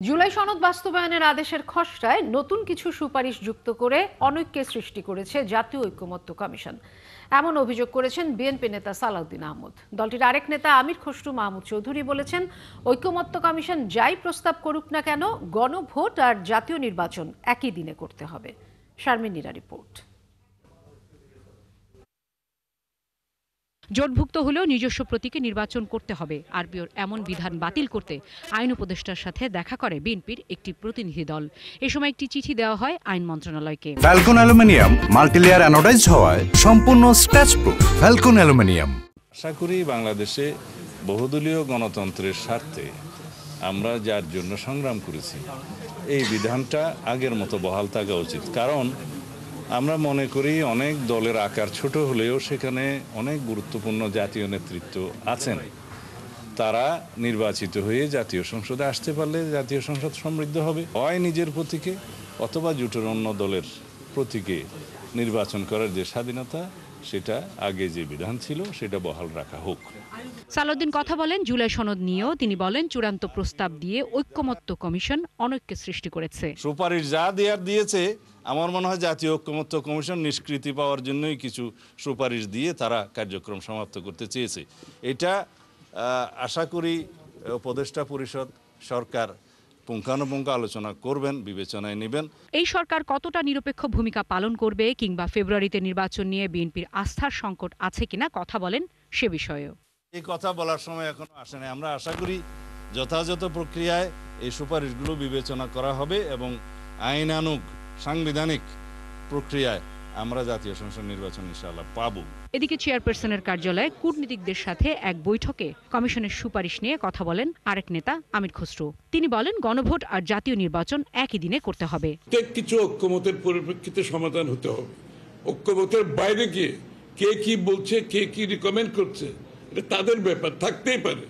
জুলাই সনদ বাস্তবায়নের আদেশের খসড়ায় নতুন কিছু সুপারিশ যুক্ত করে অনৈক্যের সৃষ্টি করেছে জাতীয় ঐকমত্য কমিশন। এমন অভিযোগ করেছেন বিএনপি নেতা সালাউদ্দিন আহমদ। দলটির আরেক নেতা আমির খসরু মাহমুদ চৌধুরী বলেছেন, ঐকমত্য কমিশন যাই প্রস্তাব করুক না কেন, গণভোট আর জাতীয় নির্বাচন একই দিনে করতে হবে। শারমিন নীরা রিপোর্ট। জোটভুক্ত হলেও নিজস্ব প্রতীকে নির্বাচন করতে হবে, আরপিওর এমন বিধান বাতিল করতে আইন উপদেষ্টার সাথে দেখা করে বিএনপির একটি প্রতিনিধি দল। এ সময় একটি চিঠি দেওয়া হয় আইন মন্ত্রণালয়কে। ফ্যালকন অ্যালুমিনিয়াম মাল্টিলেয়ার অ্যানোডাইজড হওয়ায় সম্পূর্ণ স্ক্র্যাচ প্রুফ। Falcon aluminium. আশা করি বাংলাদেশে বহুদলীয় গণতন্ত্রের স্বার্থে আমরা যার জন্য সংগ্রাম করেছি এই বিধানটা আগের মতো বহাল থাকা উচিত। কারণ আমরা মনে করি অনেক দলের আকার ছোট হলেও সেখানে অনেক গুরুত্বপূর্ণ জাতীয় নেতৃত্ব আছেন। তারা নির্বাচিত হয়ে জাতীয় সংসদে আসতে পারলে জাতীয় সংসদ সমৃদ্ধ হবে। হয় নিজের প্রতীকে অথবা জোটের অন্য দলের প্রতীকে নির্বাচন করার যে স্বাধীনতা, সেটা আগে যে বিধান ছিল সেটা বহাল রাখা হোক। সালাউদ্দিন কথা বলেন জুলাই সনদ নিয়েও। তিনি বলেন, চূড়ান্ত প্রস্তাব দিয়ে ঐকমত্য কমিশন অনৈক্যের সৃষ্টি করেছে। সুপারিশ যা দেওয়ার দিয়েছে, আমার মনে হয় জাতীয় ঐকমত্য কমিশন নিষ্কৃতি পাওয়ার জন্যই কিছু সুপারিশ দিয়ে তারা কার্যক্রম সমাপ্ত করতে চেয়েছে। এটা আশা করি উপদেষ্টা পরিষদ, সরকার পুঙ্খানুপুঙ্খ আলোচনা করবেন, বিবেচনায় নেবেন। এই সরকার কতটা নিরপেক্ষ ভূমিকা পালন করবে কিংবা ফেব্রুয়ারিতে নির্বাচন নিয়ে বিএনপির আস্থার সংকট আছে কিনা কথা বলেন সে বিষয়েও। এই কথা বলার সময় এখনো আসে নাই। আমরা আশা করি যথাযথ প্রক্রিয়ায় এই সুপারিশগুলো বিবেচনা করা হবে এবং আইনানুগ সাংবিধানিক প্রক্রিয়ায় আমরা জাতীয় সংসদ নির্বাচন ইনশাআল্লাহ পাবো। এদিকে চেয়ারপারসনের কার্যালয়ে কূটনীতিকদের সাথে এক বৈঠকে কমিশনের সুপারিশ নিয়ে কথা বলেন আরেক নেতা আমির খসরু। তিনি বলেন, গণভোট আর জাতীয় নির্বাচন একই দিনে করতে হবে। কিছু ঐক্যমতের পরিপ্রেক্ষিতে সমাধান হতে হবে। ঐক্যমতের বাইরে গিয়ে কে কি বলছে, কে কি রিকমেন্ড করছে, এটা তাদের ব্যাপার, থাকতেই পারে,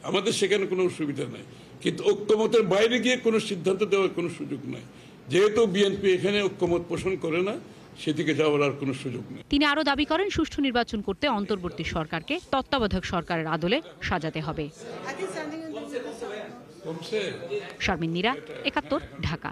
আমাদের সেখানে কোনো অসুবিধা নাই। কিন্তু ঐক্যমতের বাইরে গিয়ে কোনো সিদ্ধান্ত দেওয়ার কোনো সুযোগ নাই। যেহেতু বিএনপি এখানে ঐক্যমত পোষণ করে না, সেদিকে যাওয়ার আর কোনো সুযোগ নেই। তিনি আরো দাবি করেন, সুষ্ঠু নির্বাচন করতে অন্তর্বর্তী সরকারকে তত্ত্বাবধায়ক সরকারের আদলে সাজাতে হবে। শারমিন নীরা, ৭১, ঢাকা।